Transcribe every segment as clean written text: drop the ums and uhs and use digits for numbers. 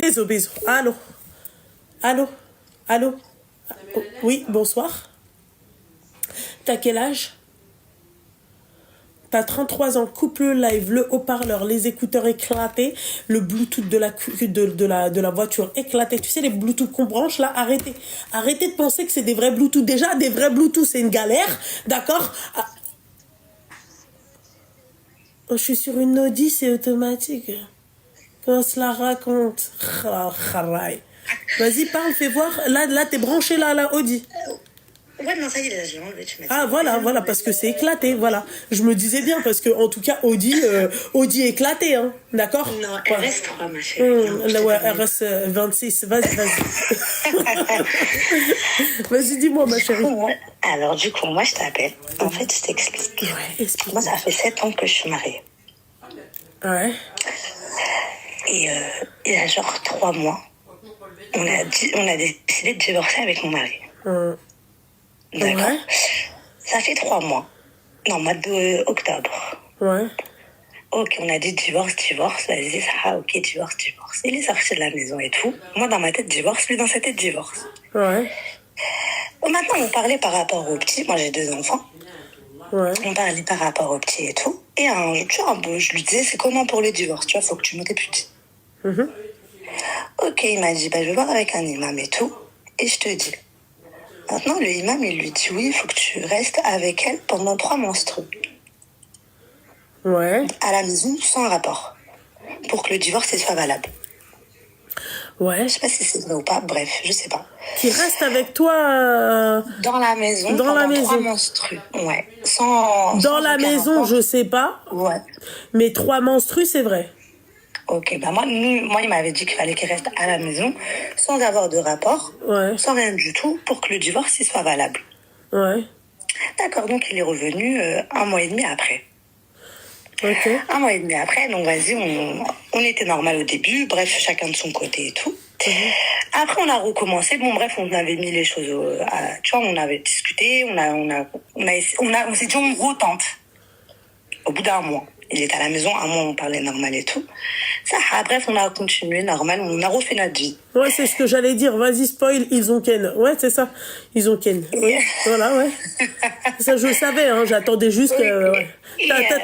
Bisous, bisous. Allô? Allô? Allô? Oui, bonsoir. T'as quel âge? T'as 33 ans, coupe le live, le haut-parleur, les écouteurs éclatés, le Bluetooth de la voiture éclaté. Tu sais, les Bluetooth qu'on branche là, arrêtez. Arrêtez de penser que c'est des vrais Bluetooth. Déjà, des vrais Bluetooth, c'est une galère, d'accord? Oh, je suis sur une Audi, c'est automatique. Qu'on se la raconte. Vas-y, parle, fais voir. Là, t'es branché là à la Audi. Ouais, non, ça y est, là, je l'ai enlevé, tu m'as dit. Ah, voilà, parce que c'est éclaté, voilà. Je me disais bien, parce que, en tout cas, Audi éclaté, hein, d'accord? Non, RS3, ma chérie. Ouais, RS26, vas-y. Vas-y, dis-moi, ma chérie. Alors, du coup, moi, je t'appelle. En fait, je t'explique. Ouais, explique. Moi, ça fait 7 ans que je suis mariée. Ouais. Et il y a genre 3 mois, on a décidé de divorcer avec mon mari. D'accord. Ouais. Ça fait 3 mois. Non, mois d'octobre. Ouais. Ok, on a dit divorce, vas-y, ça, ok, divorce. Il est sorti de la maison et tout. Moi, dans ma tête, divorce, lui, dans sa tête, divorce. Ouais. Bon, maintenant, on parlait par rapport au petit. Moi, j'ai 2 enfants. Ouais. On parlait par rapport au petit et tout. Et je lui disais, c'est comment pour le divorce? Tu vois, faut que tu me t'éputies. Ok, il m'a dit, je vais voir avec un imam et tout. Et je te dis. Maintenant, le imam, il lui dit, oui, il faut que tu restes avec elle pendant 3 menstrues. Ouais. À la maison, sans rapport. Pour que le divorce soit valable. Ouais. Je sais pas si c'est vrai ou pas, bref, je sais pas. Qui reste avec toi dans la maison dans la maison. 3 menstrues. Ouais. Dans la maison, rapport. je sais pas. Ouais. Mais 3 menstrues, c'est vrai. Ok, moi, il m'avait dit qu'il fallait qu'il reste à la maison, sans avoir de rapport, Ouais. sans rien du tout, pour que le divorce il soit valable. Ouais. D'accord, donc il est revenu 1 mois et demi après. Ok. 1 mois et demi après, donc vas-y, on était normal au début, bref, chacun de son côté et tout. Après, on a recommencé, bon bref, on avait mis les choses, tu vois, on avait discuté, on s'est dit on retente. Au bout d'1 mois. Il était à la maison, 1 mois, on parlait normal et tout. Ça, bref, on a continué normal, on a refait notre vie. Ouais, c'est ce que j'allais dire. Vas-y, spoil, ils ont ken. Ouais, c'est ça. Ils ont ken. Oui. Voilà, ouais. Ça, je savais, hein. J'attendais juste que... Ouais.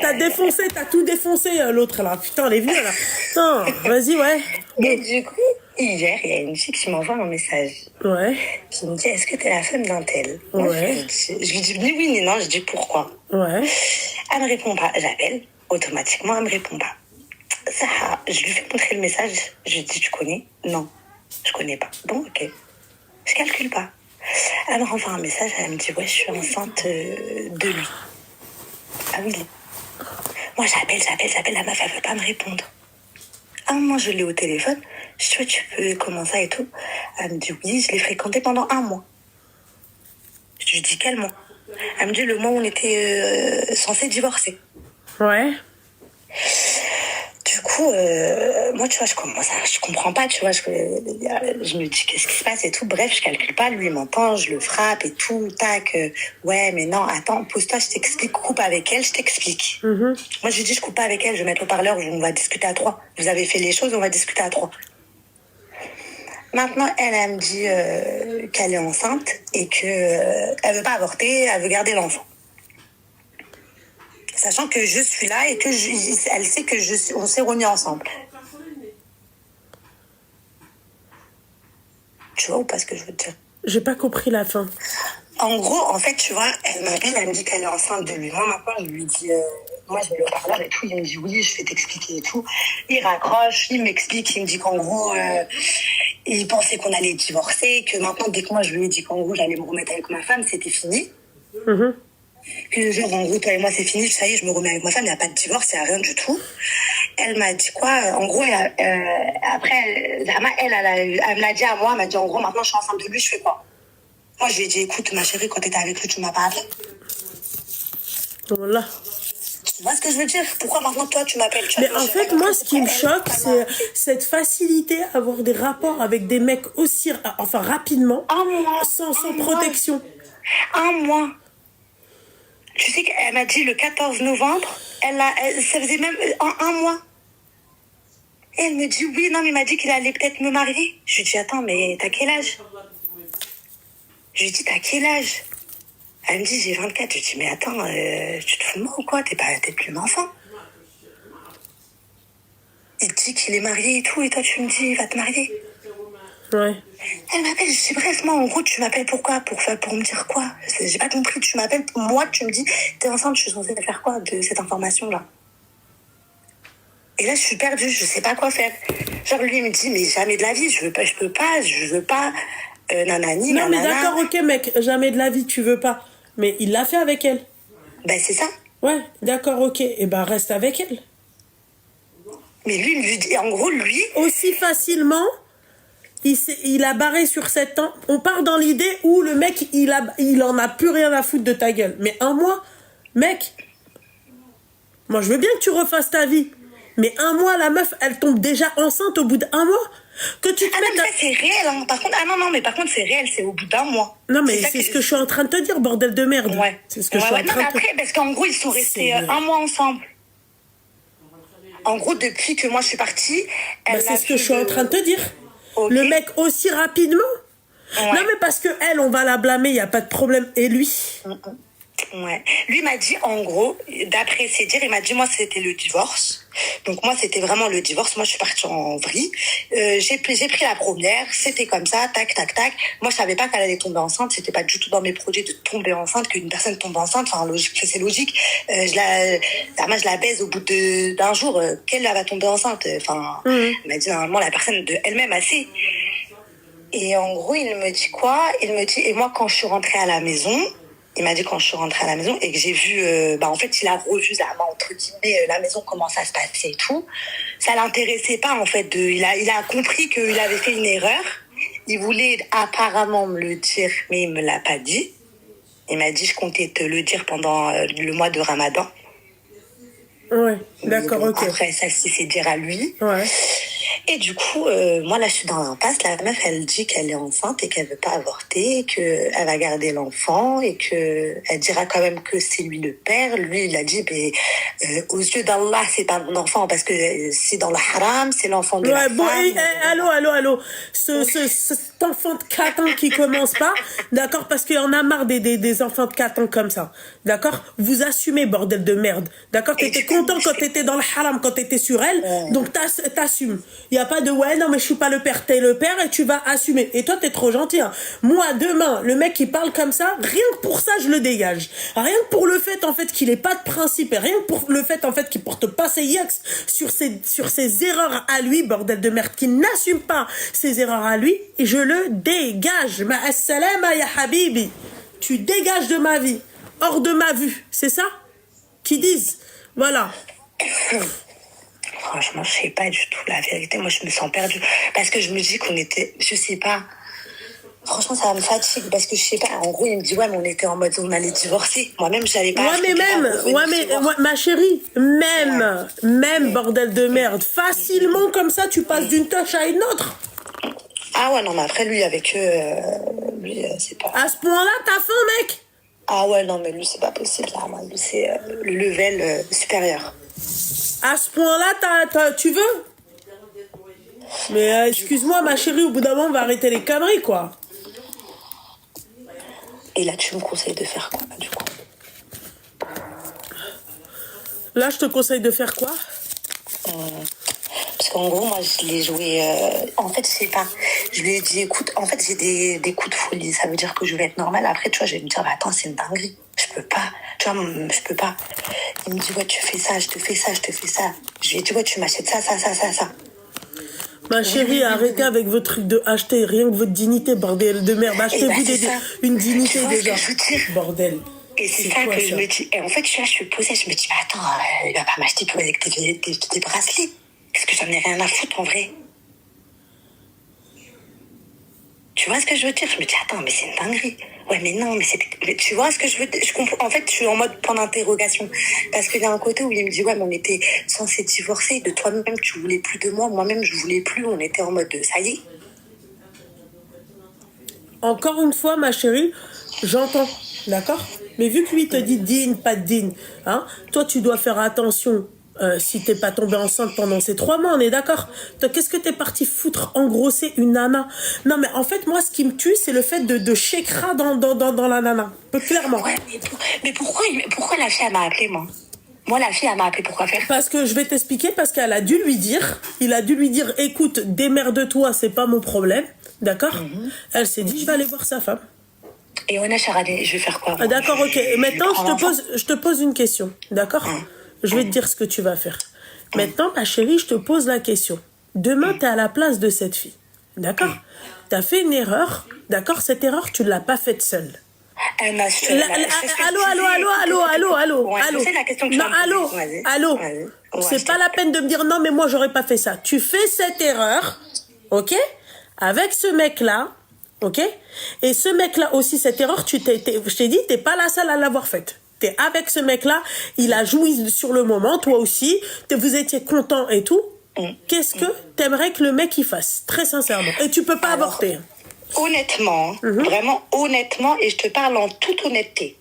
T'as défoncé, t'as tout défoncé, l'autre, là. Putain, elle est venue, là. Non, vas-y, ouais. Bon. Et du coup, hier, il y a une fille qui m'envoie un message. Ouais. Qui me dit, est-ce que t'es la femme d'un tel? Ouais. Je lui dis, ni oui, ni non. Je dis, pourquoi? Ouais. Elle me répond pas. J'appelle. Automatiquement, elle me répond pas. Ça, je lui fais montrer le message. Je lui dis, tu connais? Non, je connais pas. Bon, ok. Je calcule pas. Elle me renvoie un message, elle me dit, ouais, je suis enceinte de lui. Ah oui. Moi, j'appelle, la meuf, elle veut pas me répondre. À un moment, je l'ai au téléphone. Je dis, ouais, tu peux, comment ça et tout? Elle me dit, oui, je l'ai fréquenté pendant 1 mois. Je lui dis, quel mois? Elle me dit, le mois où on était censé divorcer. Ouais. Du coup, moi, tu vois, je comprends pas, tu vois, je me dis, qu'est-ce qui se passe et tout. Bref, je calcule pas, lui, il m'entend, je le frappe et tout, tac. Ouais, mais non, attends, pose-toi, je t'explique, coupe avec elle, je t'explique. Moi, je lui dis, je coupe pas avec elle, je vais mettre le parleur, on va discuter à 3. Vous avez fait les choses, on va discuter à 3. Maintenant, elle me dit qu'elle est enceinte et que elle veut pas avorter, elle veut garder l'enfant. Sachant que je suis là et que elle sait que on s'est remis ensemble. Tu vois ou pas ce que je veux te dire? J'ai pas compris la fin. En gros, en fait, tu vois, elle m'appelle, elle me dit qu'elle est enceinte de lui. Moi, maintenant, je lui dis, moi, je vais le parler et tout. Il me dit oui, je vais t'expliquer et tout. Il raccroche, il m'explique, il me dit qu'en gros, il pensait qu'on allait divorcer, que maintenant, dès que moi, je lui ai dit qu'en gros, j'allais me remettre avec ma femme, c'était fini. Que genre, en gros, toi et moi, c'est fini, ça y est, je me remets avec ma femme, il n'y a pas de divorce, il n'y a rien du tout. Elle m'a dit quoi? En gros, après, Zama, elle me l'a dit à moi, elle m'a dit, en gros, maintenant, je suis enceinte de lui, je fais quoi? Moi, je lui ai dit, écoute, ma chérie, quand t'étais avec lui, tu m'as pas appelé. Voilà. Tu vois ce que je veux dire? Pourquoi maintenant, toi, tu m'appelles? Mais en fait, moi, ce qui me choque, c'est cette facilité à avoir des rapports avec des mecs aussi, enfin, rapidement, sans protection. 1 mois. Tu sais qu'elle m'a dit le 14 novembre, ça faisait même 1 mois. Et elle me dit, oui, non, mais il m'a dit qu'il allait peut-être me marier. Je lui dis, attends, mais t'as quel âge? Je lui dis, t'as quel âge? Elle me dit, j'ai 24. Je lui dis, mais attends, tu te fous de moi ou quoi? T'es plus un enfant. Il te dit qu'il est marié et tout, et toi, tu me dis, il va te marier. Ouais. Elle m'appelle, je dis, bref, moi, en gros, tu m'appelles pourquoi? Pour me dire quoi? J'ai pas compris. Tu m'appelles pour moi, tu me dis, t'es enceinte, je suis censée faire quoi de cette information-là? Et là, je suis perdue, je sais pas quoi faire. Genre, lui, il me dit, mais jamais de la vie, je veux pas, nanani, Non, mais nanana. d'accord, ok, mec, jamais de la vie, tu veux pas. Mais il l'a fait avec elle. Ben, c'est ça. Ouais, d'accord, ok. Et ben, reste avec elle. Mais lui, il me dit, en gros, lui... Aussi facilement, il a barré sur 7 ans. On part dans l'idée où le mec, il en a plus rien à foutre de ta gueule. Mais un mois, mec, moi, je veux bien que tu refasses ta vie. Mais un mois, la meuf, elle tombe déjà enceinte au bout d'un mois. Que tu te Ah non, mettes... mais ça, c'est réel, hein. Par contre, mais par contre, c'est réel, c'est au bout d'un mois. Non, mais c'est ce que je suis en train de te dire, bordel de merde. Ouais. C'est ce que je suis en train de te dire. Après, parce qu'en gros, ils sont restés un mois ensemble. En gros, depuis que moi, je suis partie... Bah, c'est ce que je suis en train de te dire. Okay. Le mec aussi rapidement. Ouais. Non, mais parce que elle, on va la blâmer, il n'y a pas de problème. Et lui? Ouais. Lui m'a dit, en gros, d'après ses dires, il m'a dit, moi, c'était le divorce. Donc, moi, c'était vraiment le divorce. Moi, je suis partie en vrille. J'ai pris la première. C'était comme ça, tac, tac, tac. Moi, je savais pas qu'elle allait tomber enceinte. C'était pas du tout dans mes projets de tomber enceinte, qu'une personne tombe enceinte. Enfin, logique, c'est logique. Moi, je la baise au bout d'un jour. Qu'elle va tomber enceinte. Enfin, il m'a dit, normalement, la personne de elle-même assez. Et en gros, il me dit quoi? Il me dit, et moi, quand je suis rentrée à la maison, il m'a dit quand je suis rentrée à la maison et que j'ai vu, en fait, il a revu, entre guillemets, la maison, comment ça se passait et tout. Ça l'intéressait pas, en fait. Il a compris qu'il avait fait une erreur. Il voulait apparemment me le dire, mais il me l'a pas dit. Il m'a dit, je comptais te le dire pendant le mois de Ramadan. Ouais, d'accord, bon, ok. Après, ça, c'est dire à lui. Ouais. Et du coup, moi, là, je suis dans l'impasse. La meuf, elle dit qu'elle est enceinte et qu'elle veut pas avorter, qu'elle va garder l'enfant et qu'elle dira quand même que c'est lui le père. Lui, il a dit, aux yeux d'Allah, c'est pas mon enfant parce que c'est dans le haram, c'est l'enfant de la bon, femme. allô. Cet enfant de 4 ans qui commence pas, d'accord, parce qu'il y en a marre des enfants de 4 ans comme ça, d'accord. Vous assumez, bordel de merde, d'accord. T'étais content quand t'étais dans le haram, quand t'étais sur elle, donc t'assumes. Il y a pas de ouais, non, mais je suis pas le père, t'es le père et tu vas assumer. Et toi, t'es trop gentil, hein. Moi, demain, le mec qui parle comme ça, rien que pour ça, je le dégage. Rien que pour le fait, en fait, qu'il ait pas de principe, et rien que pour le fait, en fait, qu'il porte pas ses yaks sur ses erreurs à lui, bordel de merde, qu'il n'assume pas ses erreurs à lui, et je le dégage. Ma salama ya habibi. Tu dégages de ma vie, hors de ma vue. C'est ça qu'ils disent. Voilà. Franchement, je sais pas du tout la vérité. Moi, je me sens perdue. Parce que je me dis qu'on était... Je sais pas. Franchement, ça me fatigue. Parce que je sais pas. En gros, il me dit, ouais, mais on était en mode, on allait divorcer. Moi-même, j'avais pas... Ma chérie, même, bordel de merde. Facilement, comme ça, tu passes d'une tâche à une autre. Ah ouais, non, mais après, lui, avec eux, lui, c'est pas... À ce point-là, t'as faim, mec? Ah ouais, non, mais lui, c'est pas possible. Là. Moi, lui, c'est le level supérieur. À ce point-là, tu veux? Mais excuse-moi, ma chérie, au bout d'un moment, on va arrêter les conneries, quoi. Et là, tu me conseilles de faire quoi, du coup? Là, je te conseille de faire quoi? Parce qu'en gros, moi, je l'ai joué... En fait, je sais pas. Je lui ai dit, écoute, en fait, j'ai des coups de folie. Ça veut dire que je vais être normale. Après, tu vois, je vais me dire, bah, attends, c'est une dinguerie. Je peux pas. Tu vois, je peux pas. Il me dit, ouais, tu fais ça, je te fais ça, je te fais ça. Je lui ai dit, ouais, tu m'achètes ça. Ma chérie, arrêtez avec vos trucs de acheter. Rien que votre dignité, bordel de merde. Achetez-vous une dignité déjà. Bordel. Et c'est ça que je me dis. Et en fait, je suis posée, je me dis, bah attends, il va pas m'acheter des bracelets. Est-ce que j'en ai rien à foutre en vrai? Tu vois ce que je veux dire? Je me dis, attends, mais c'est une dinguerie. Ouais, mais non, mais tu vois ce que je veux dire? Je comprends. En fait, je suis en mode point d'interrogation. Parce qu'il y a un côté où il me dit, ouais, mais on était censés divorcer. De toi-même, tu voulais plus de moi. Moi-même, je voulais plus. On était en mode, ça y est. Encore une fois, ma chérie, j'entends. D'accord? Mais vu que lui te dit digne, pas digne, hein, toi, tu dois faire attention Si t'es pas tombée enceinte pendant ces 3 mois, on est d'accord. Toi, qu'est-ce que t'es parti foutre engrosser une nana? Non, mais en fait, moi, ce qui me tue, c'est le fait de chécra dans la nana. Clairement. Ouais, mais pourquoi la fille, elle m'a appelé, moi? Moi, la fille, elle m'a appelé, pourquoi faire? Parce que je vais t'expliquer, parce qu'elle a dû lui dire, il a dû lui dire, écoute, démerde-toi, c'est pas mon problème. D'accord? Elle s'est dit, je vais aller voir sa femme. Et on a charadé, je vais faire quoi? Ah, d'accord, ok. Et maintenant, je te pose une question. D'accord? Je vais te dire ce que tu vas faire. Maintenant, ma chérie, je te pose la question. Demain, tu es à la place de cette fille. D'accord? Tu as fait une erreur. D'accord? Cette erreur, tu ne l'as pas faite seule. Elle m'a fait... Allô. C'est la question que tu Non, allô. Ouais, C'est pas la peine de me dire non, mais moi, j'aurais pas fait ça. Tu fais cette erreur, ok? Avec ce mec-là, ok? Et ce mec-là aussi, cette erreur, je t'ai dit, t'es pas la seule à l'avoir faite. T'es avec ce mec-là, il a joui sur le moment, toi aussi, vous étiez content et tout. Qu'est-ce que t'aimerais que le mec y fasse, très sincèrement? Et tu peux pas avorter. Honnêtement, vraiment honnêtement, et je te parle en toute honnêteté.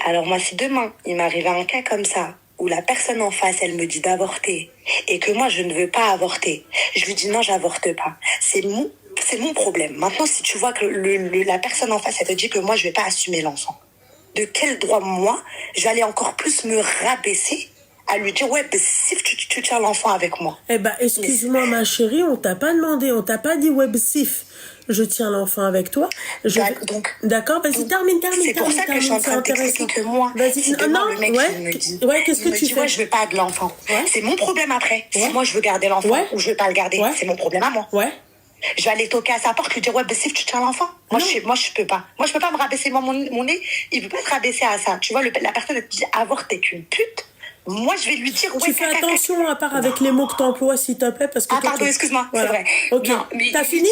Alors moi, si demain, il m'arrive un cas comme ça, où la personne en face, elle me dit d'avorter, et que moi, je ne veux pas avorter, je lui dis non, j'avorte pas. C'est mon problème. Maintenant, si tu vois que la personne en face, elle te dit que moi, je vais pas assumer l'enfant, de quel droit, moi, je vais aller encore plus me rabaisser à lui dire, ouais, si tu tiens l'enfant avec moi. Eh ben, excuse-moi, ma chérie, on t'a pas demandé, on t'a pas dit, ouais, sif, je tiens l'enfant avec toi. D'accord, vas-y, termine. C'est pour ça que je suis en train de t'expliquer que moi, si demain, le mec, il me dit, qu'est-ce que tu fais? Ouais, je veux pas de l'enfant. C'est mon problème après. Si moi, je veux garder l'enfant ou je veux pas le garder, c'est mon problème à moi. Je vais aller toquer à sa porte, lui dire, ouais, si tu tiens l'enfant. Moi, je peux pas. Moi, je peux pas me rabaisser. Moi, mon nez, il peut pas se rabaisser à ça. Tu vois, la personne, elle te dit, avorte, t'es qu'une pute. Moi, je vais lui dire, ouais, tu fais attention, à part avec les mots que t'emploies, s'il te plaît, parce que pardon, excuse-moi, c'est vrai. Ok. Non, mais t'as fini?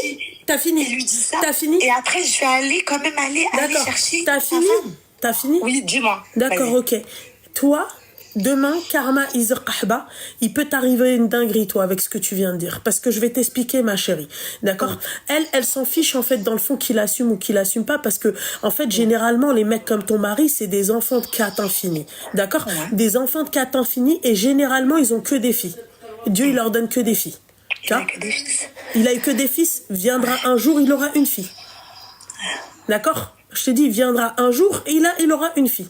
Il lui dit ça. T'as fini? Et après, je vais aller chercher. T'as fini? Oui, dis-moi. D'accord, ok. Toi, demain, karma is qahba, il peut t'arriver une dinguerie, toi, avec ce que tu viens de dire. Parce que je vais t'expliquer, ma chérie. D'accord? Elle s'en fiche, en fait, dans le fond, qu'il assume ou qu'il assume pas. Parce que, en fait, généralement, les mecs comme ton mari, c'est des enfants de 4 infinis. D'accord? Des enfants de 4 infinis, et généralement, ils ont que des filles. Dieu, il leur donne que des filles. Il a que des fils. Il a eu que des fils. Viendra un jour, il aura une fille. D'accord? Je te dis, il viendra un jour, et il aura une fille.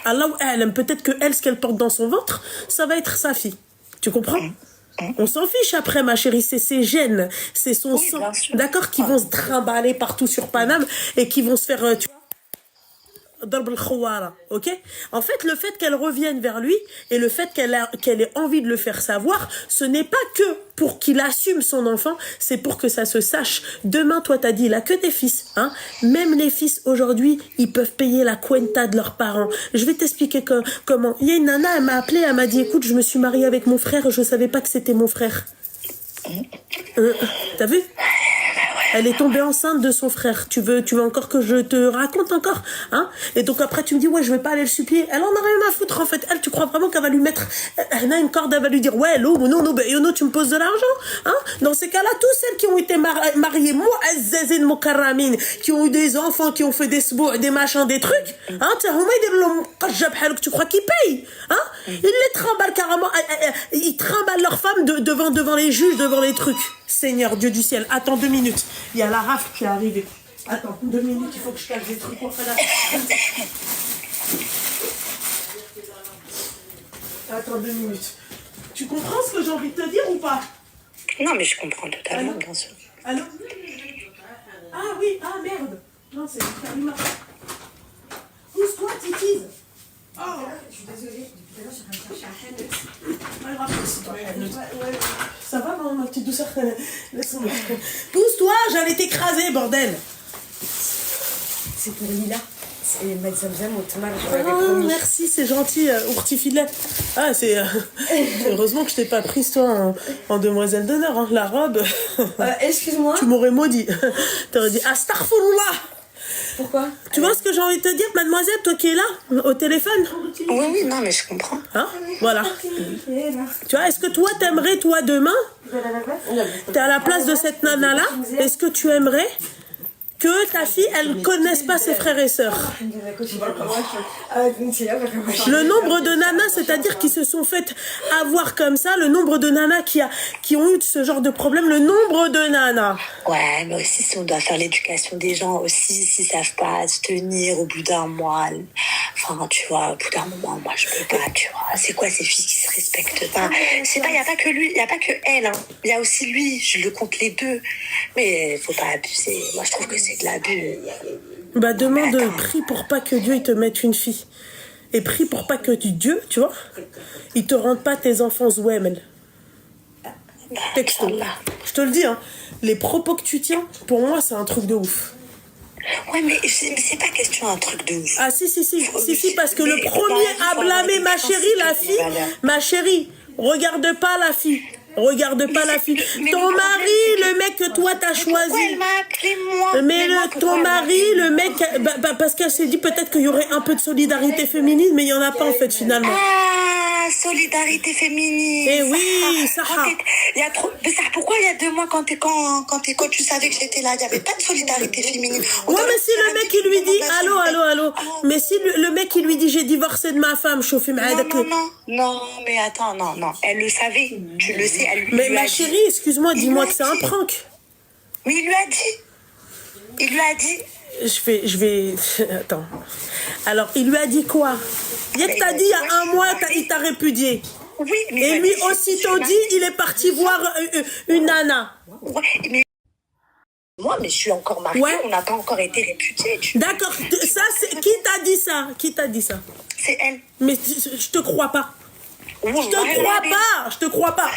Allahu a'lam, peut-être que elle, ce qu'elle porte dans son ventre, ça va être sa fille. Tu comprends? On s'en fiche après, ma chérie, c'est ses gènes, c'est son sang, d'accord, qui vont se trimballer partout sur Paname et qui vont se faire, tu vois, ok? En fait, le fait qu'elle revienne vers lui et le fait qu'elle ait envie de le faire savoir, ce n'est pas que pour qu'il assume son enfant, c'est pour que ça se sache. Demain, toi, t'as dit, il a que des fils, hein? Même les fils, aujourd'hui, ils peuvent payer la cuenta de leurs parents. Je vais t'expliquer comment. Il y a une nana, elle m'a appelé, elle m'a dit, écoute, je me suis mariée avec mon frère, je savais pas que c'était mon frère. T'as vu? Elle est tombée enceinte de son frère. Tu veux encore que je te raconte encore, hein? Et donc après tu me dis ouais, je vais pas aller le supplier. Elle en a rien à foutre en fait. Elle, tu crois vraiment qu'elle va lui mettre elle a une corde, elle va lui dire ouais, non, tu me poses de l'argent, hein? Dans ces cas-là, tous celles qui ont été mariées, moi, Azazine Mokarramine, qui ont eu des enfants, qui ont fait des sbou, des machins, des trucs, hein? Tu crois qu'ils payent, hein? Ils les trimballent carrément, ils trimballent leurs femmes devant les juges, devant les trucs. Seigneur Dieu du ciel, attends 2 minutes. Il y a la rafle qui est arrivée. Attends, 2 minutes, il faut que je cache des trucs. Attends 2 minutes. Tu comprends ce que j'ai envie de te dire ou pas? Non, mais je comprends totalement, bien sûr. Allô? Ah oui, ah merde. Non, c'est Karima. Pousse-toi, Titise. Oh, je suis désolée, depuis tout à l'heure, je suis en train de chercher un Hennet. Ça va, ma petite douceur? Laisse-moi. Pousse-toi, j'allais t'écraser, bordel. C'est pour Lila. C'est Zamzam au Tamar, je l'avais promis. Merci, c'est gentil, ourtifilet. Ah, c'est... heureusement que je t'ai pas prise, toi, en demoiselle d'honneur, hein. La robe... Excuse-moi. Tu m'aurais maudit. T'aurais dit, astaghfirullah. Pourquoi? Tu vois ce que j'ai envie de te dire, mademoiselle, toi qui es là, au téléphone? Oui, non, mais je comprends. Hein? Voilà. Tu vois, est-ce que toi, t'aimerais, toi, demain, t'es à la place de cette nana-là, est-ce que tu aimerais que ta fille, elle ne connaisse pas ses frères et sœurs. Le nombre de nanas, c'est-à-dire qui se sont faites avoir comme ça, le nombre de nanas qui ont eu ce genre de problème, le nombre de nanas. Ouais, mais aussi si on doit faire l'éducation des gens aussi, s'ils savent pas se tenir au bout d'un mois, enfin tu vois, au bout d'un moment, moi je peux pas, tu vois. C'est quoi ces filles qui se respectent pas? C'est pas, il y a pas que lui, il y a pas que elle, hein. Il y a aussi lui, je le compte les deux. Mais faut pas abuser. Moi je trouve que c'est de l'abus. Bah demande, prie pour pas que Dieu il te mette une fille. Et prie pour pas que Dieu, tu vois, il te rende pas tes enfants zouemel. Texto. Je te le dis, hein, les propos que tu tiens, pour moi c'est un truc de ouf. Ouais, mais c'est pas question d'un truc de ouf. Ah si, parce que le premier à blâmer ma chérie, la fille, ma chérie, regarde pas la fille. Regarde pas la fille. Ton mari, le mec que toi t'as choisi. Pourquoi elle m'a appelé moi? Mais ton mari, le mec, parce qu'elle s'est dit peut-être qu'il y aurait un peu de solidarité féminine, mais il y en a pas en fait finalement. Ah, solidarité féminine. Eh oui, ça. Il y a trop. Mais ça, pourquoi il y a 2 mois quand tu savais que j'étais là, il y avait pas de solidarité féminine. Ouais, mais si le mec il lui dit allô. Mais si le mec il lui dit j'ai divorcé de ma femme, chauffé non, mais attends, non, elle le savait, tu le sais. Mais ma chérie, excuse-moi, dis-moi que c'est un prank. Mais il lui a dit. Je vais... Attends. Alors, il lui a dit quoi? Yek t'a dit il y a un mois, il t'a répudié. Oui, mais... Et lui, aussitôt dit, il est parti voir une nana. Ouais, mais... Moi, mais je suis encore mariée, on n'a pas encore été répudiés. D'accord, ça, qui t'a dit ça? Qui t'a dit ça? C'est elle. Mais je te crois pas. Je te crois pas.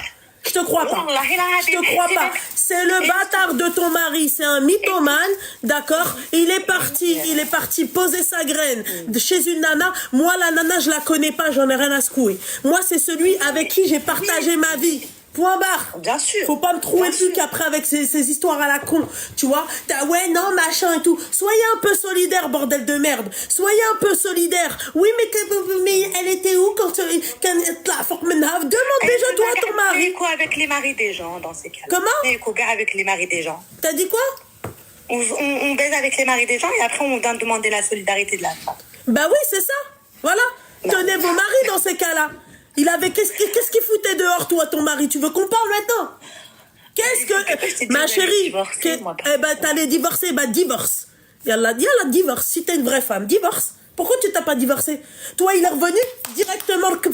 C'est le bâtard de ton mari, c'est un mythomane, d'accord? Il est parti poser sa graine chez une nana. Moi, la nana, je la connais pas, j'en ai rien à secouer. Moi, c'est celui avec qui j'ai partagé ma vie. Point barre. Bien sûr. Faut pas me trouver le truc après avec ces histoires à la con. Tu vois? Ouais, non, machin et tout. Soyez un peu solidaire, bordel de merde. Soyez un peu solidaire. Oui, mais elle était où quand demande déjà toi à ton mari. Quoi avec les maris des gens dans ces cas-là? Comment? Avec les maris des gens. T'as dit quoi? On baise avec les maris des gens et après on vient demander la solidarité de la femme. Bah oui, c'est ça. Voilà. Tenez vos maris dans ces cas-là. Qu'est-ce qu'il foutait dehors, toi, ton mari? Tu veux qu'on parle maintenant? Qu'est-ce que... Ma chérie, t'allais divorcer, divorce. Yallah, divorce. Si t'es une vraie femme, divorce. Pourquoi tu t'as pas divorcé? Toi, il est revenu directement que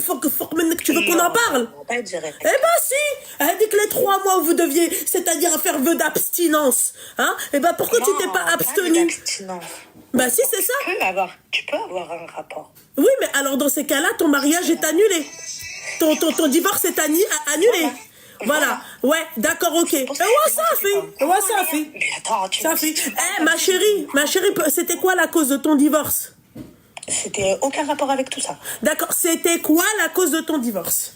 tu veux qu'on en parle? Pas direct. Eh ben si. Elle dit que les 3 mois où vous deviez, c'est-à-dire à faire vœu d'abstinence, hein? Eh ben pourquoi tu t'es pas abstenu? Bah si, c'est ça. Tu peux avoir un rapport. Oui, mais alors dans ces cas-là, ton mariage est annulé. Ton divorce est annulé. Voilà. Ouais, d'accord, ok. Ça a fait. Mais attends, ça fait. Ma chérie, c'était quoi la cause de ton divorce? C'était aucun rapport avec tout ça. D'accord, c'était quoi la cause de ton divorce?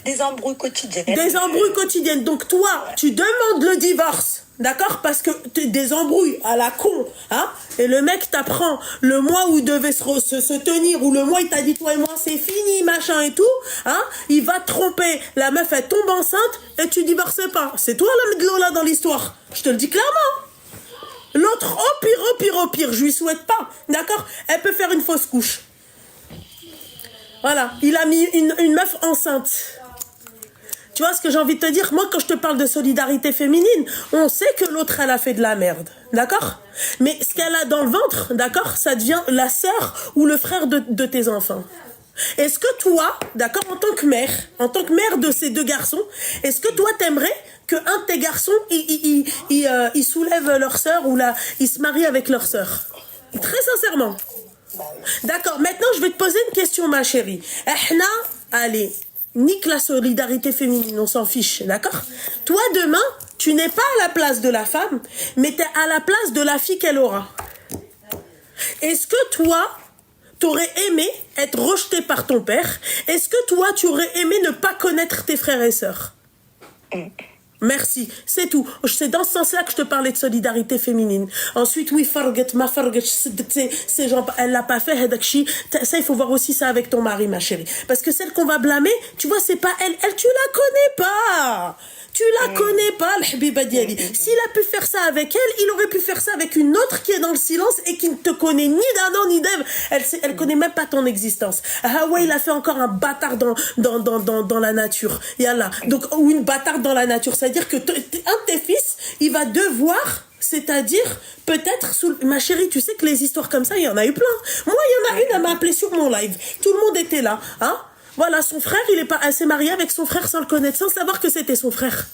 Des embrouilles quotidiennes. Donc toi, tu demandes le divorce. D'accord? Parce que des embrouilles à la con, hein? Et le mec t'apprend le mois où il devait se tenir, ou le mois il t'a dit toi et moi c'est fini, machin et tout, hein? Il va te tromper, la meuf elle tombe enceinte et tu divorces pas. C'est toi la Medlola dans l'histoire. Je te le dis clairement. L'autre, au pire, je lui souhaite pas. D'accord? Elle peut faire une fausse couche. Voilà, il a mis une meuf enceinte. Tu vois ce que j'ai envie de te dire? Moi, quand je te parle de solidarité féminine, on sait que l'autre, elle a fait de la merde. D'accord? Mais ce qu'elle a dans le ventre, d'accord, ça devient la sœur ou le frère de tes enfants. Est-ce que toi, d'accord, en tant que mère de ces 2 garçons, est-ce que toi, t'aimerais qu'un de tes garçons, il soulève leur sœur ou il se marie avec leur sœur? Très sincèrement. D'accord, maintenant, je vais te poser une question, ma chérie. Allez, nique la solidarité féminine, on s'en fiche, d'accord? Toi, demain, tu n'es pas à la place de la femme, mais tu es à la place de la fille qu'elle aura. Est-ce que toi, t'aurais aimé être rejeté par ton père? Est-ce que toi, tu aurais aimé ne pas connaître tes frères et sœurs? Merci, c'est tout. C'est dans ce sens-là que je te parlais de solidarité féminine. Ensuite, oui, ces gens, elle l'a pas fait, ça, il faut voir aussi ça avec ton mari, ma chérie. Parce que celle qu'on va blâmer, tu vois, c'est pas elle. Elle, tu la connais pas. Tu la connais pas, l'Habiba Diali. S'il a pu faire ça avec elle, il aurait pu faire ça avec une autre qui est dans le silence et qui ne te connaît ni d'Adam ni d'Ève. Elle connaît même pas ton existence. Hawa, il a fait encore un bâtard dans la nature. Yallah. Donc, ou une bâtarde dans la nature. C'est-à-dire que un de tes fils, il va devoir, c'est-à-dire, peut-être, ma chérie, tu sais que les histoires comme ça, il y en a eu plein. Moi, il y en a une, elle m'a appelé sur mon live. Tout le monde était là, hein. Voilà, son frère, elle s'est mariée avec son frère sans le connaître, sans savoir que c'était son frère.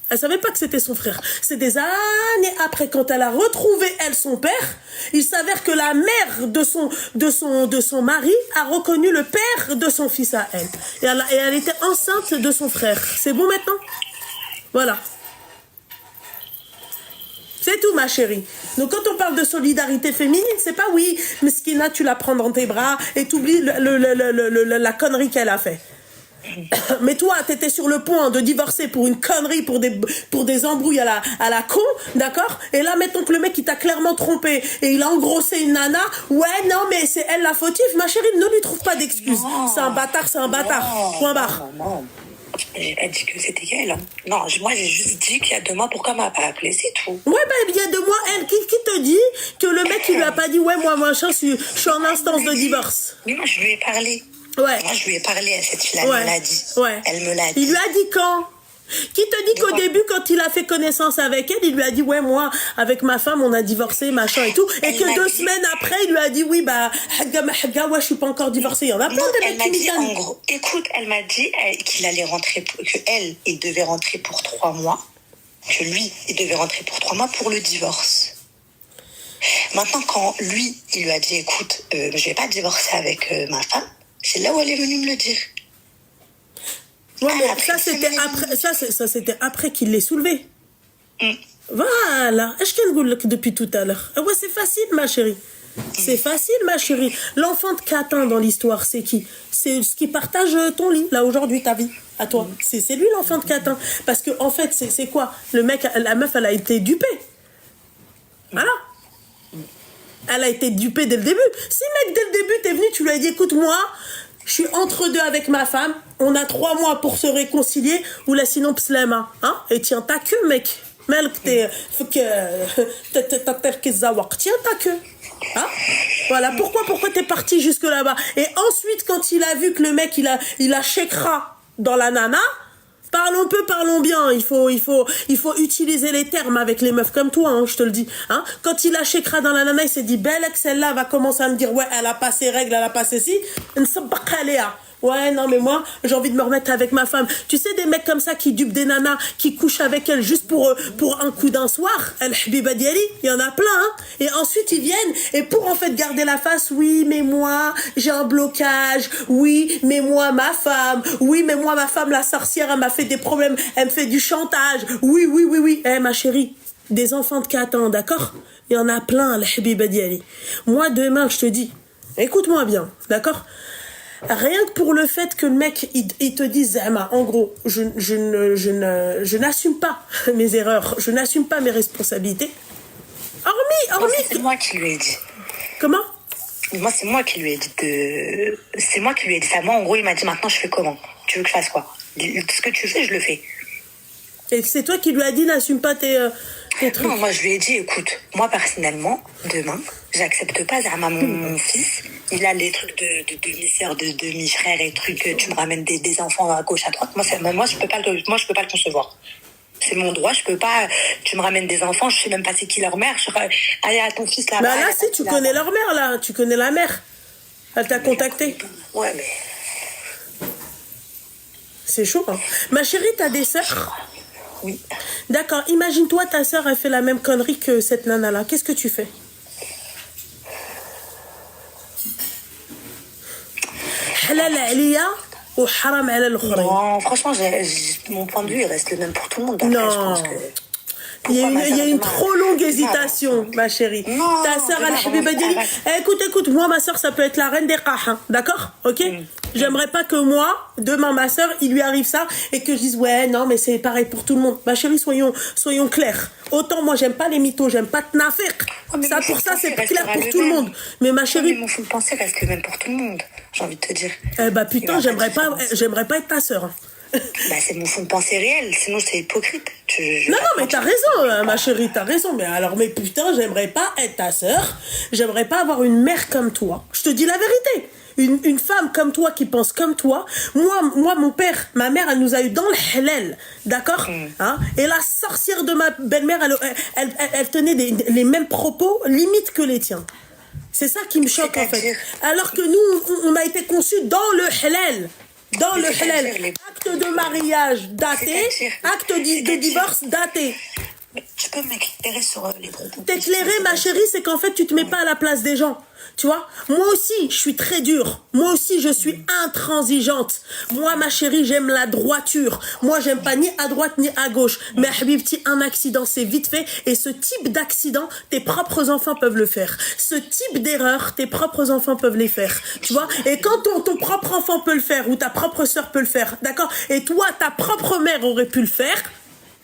Elle savait pas que c'était son frère. C'est des années après, quand elle a retrouvé, elle, son père, il s'avère que la mère de son mari a reconnu le père de son fils à elle. Et elle était enceinte de son frère. C'est bon maintenant? Voilà. C'est tout, ma chérie. Donc, quand on parle de solidarité féminine, c'est pas oui, Meskina, tu la prends dans tes bras et t'oublies la connerie qu'elle a fait. Mais toi, t'étais sur le point de divorcer pour une connerie, pour des embrouilles à la con, d'accord? Et là, mettons que le mec, il t'a clairement trompé et il a engrossé une nana. Ouais, non, mais c'est elle la fautive. Ma chérie, ne lui trouve pas d'excuses. C'est un bâtard, c'est un bâtard. Point barre. Non. J'ai pas dit que c'était elle. Hein. Non, moi j'ai juste dit qu'il y a 2 mois, pourquoi elle m'a pas appelé, c'est tout. Ouais, bah il y a 2 mois, elle, qui te dit que le mec il lui a pas dit ouais, moi machin, je suis en instance de divorce. Mais moi je lui ai parlé. Ouais. Moi je lui ai parlé à cette fille-là, elle me l'a dit. Ouais. Elle me l'a dit. Il lui a dit quand? Qui te dit qu'au début, quand il a fait connaissance avec elle, il lui a dit ouais, moi avec ma femme on a divorcé, machin et tout, et que 2 semaines après il lui a dit oui, bah ouais, je suis pas encore divorcée. Il y en a plein de mecs qui dit en gros, écoute, elle m'a dit qu'il allait rentrer, il devait rentrer pour 3 mois, que lui il devait rentrer pour 3 mois pour le divorce. Maintenant, quand lui il lui a dit écoute, je vais pas divorcer avec ma femme, c'est là où elle est venue me le dire. Ouais, mais ça c'était après qu'il l'ait soulevé. Voilà. Est-ce qu'elle vous depuis tout à l'heure? Ouais, c'est facile, ma chérie. C'est facile, ma chérie. L'enfant de Catin dans l'histoire, c'est qui? C'est ce qui partage ton lit, là, aujourd'hui, ta vie, à toi. C'est lui, l'enfant de Catin. Parce que, en fait, c'est quoi? Le mec, la meuf, elle a été dupée. Voilà. Elle a été dupée dès le début. Si, mec, dès le début, t'es venu, tu lui as dit, écoute, moi, je suis entre deux avec ma femme, on a 3 mois pour se réconcilier, ou là, sinon, pslema, hein? Et tiens ta queue, mec. Tiens ta queue. Hein? Voilà, pourquoi t'es parti jusque là-bas? Et ensuite, quand il a vu que le mec, il a chèquera dans la nana, parlons peu, parlons bien. Il faut utiliser les termes avec les meufs comme toi, hein, je te le dis. Hein? Quand il a chèquera dans la nana, il s'est dit, belle, celle-là va commencer à me dire, ouais, elle a pas ses règles, elle a pas ceci. Ouais, non, mais moi, j'ai envie de me remettre avec ma femme. Tu sais, des mecs comme ça qui dupent des nanas, qui couchent avec elles juste pour un coup d'un soir. El Habiba Diali, il y en a plein, hein. Et ensuite, ils viennent, et pour en fait garder la face, oui, mais moi, j'ai un blocage. Oui, mais moi, ma femme. Oui, mais moi, ma femme, la sorcière, elle m'a fait des problèmes. Elle me fait du chantage. Oui. Eh, ma chérie, des enfants de 4 ans, d'accord? Il y en a plein, El Habiba Diali. Moi, demain, je te dis, écoute-moi bien, d'accord? Rien que pour le fait que le mec il te dise Zama, en gros, je n'assume pas mes erreurs, je n'assume pas mes responsabilités. Hormis. C'est moi qui lui ai dit. Comment? Moi, c'est moi qui lui ai dit c'est moi qui lui ai dit ça. Moi, en gros, il m'a dit maintenant, je fais comment? Tu veux que je fasse quoi? Ce que tu fais, je le fais. Et c'est toi qui lui as dit n'assume pas tes trucs. Non, moi, je lui ai dit écoute, moi, personnellement, demain, j'accepte pas Zama, mon fils. Il a les trucs de demi-sœur, de demi-frère et trucs. Tu me ramènes des enfants à gauche, à droite. Moi, je peux pas le concevoir. C'est mon droit, je peux pas. Tu me ramènes des enfants, je sais même pas c'est qui leur mère. Allez à ton fils là-bas. Bah là, si tu connais leur mère, là, tu connais la mère. Elle t'a contacté. Ouais, mais. C'est chaud, hein. Ma chérie, t'as des sœurs? Oui. D'accord, imagine-toi, ta sœur, elle fait la même connerie que cette nana-là. Qu'est-ce que tu fais? Halal aliya ou haram ala l'aukhrin? Non, franchement, mon point de vue, il reste le même pour tout le monde. Après, non. Je pense que... Il y a une trop longue hésitation, ma chérie. Non, ta sœur, elle Habiba Diali. Écoute, moi, ma sœur, ça peut être la reine des Qaha, d'accord? Ok? J'aimerais pas que moi, demain, ma sœur, il lui arrive ça et que je dise, ouais, non, mais c'est pareil pour tout le monde. Ma chérie, soyons clairs. Autant moi, j'aime pas les mythos, j'aime pas Tnafek. Ça, pour ça, c'est clair pour tout le monde. Mais ma chérie. Mais mon fond de pensée reste le même pour tout le monde, j'ai envie de te dire. Eh bah, putain, j'aimerais pas être ta sœur. Bah, c'est mon fond de pensée réel, sinon c'est hypocrite. Non, non, mais t'as raison, ma chérie, t'as raison. Mais alors, mais putain, j'aimerais pas être ta sœur. J'aimerais pas avoir une mère comme toi. Je te dis la vérité. Une femme comme toi qui pense comme toi. Moi, mon père, ma mère, elle nous a eu dans le halal. D'accord hein. Et la sorcière de ma belle-mère, elle tenait les mêmes propos, limite que les tiens. C'est ça qui me choque, en fait. Alors que nous, on a été conçus dans le halal. Dans le halal. Acte de mariage daté, acte de divorce daté. Mais tu peux m'éclairer sur les propos. T'éclairer, ma chérie, c'est qu'en fait, tu te mets pas à la place des gens. Tu vois, moi aussi, je suis très dure. Moi aussi, je suis intransigeante. Moi, ma chérie, j'aime la droiture. Moi, j'aime pas ni à droite ni à gauche. Mais Habibti, un accident, c'est vite fait. Et ce type d'accident, tes propres enfants peuvent le faire. Ce type d'erreur, tes propres enfants peuvent les faire. Tu vois, et quand ton propre enfant peut le faire, ou ta propre sœur peut le faire, d'accord, et toi, ta propre mère aurait pu le faire,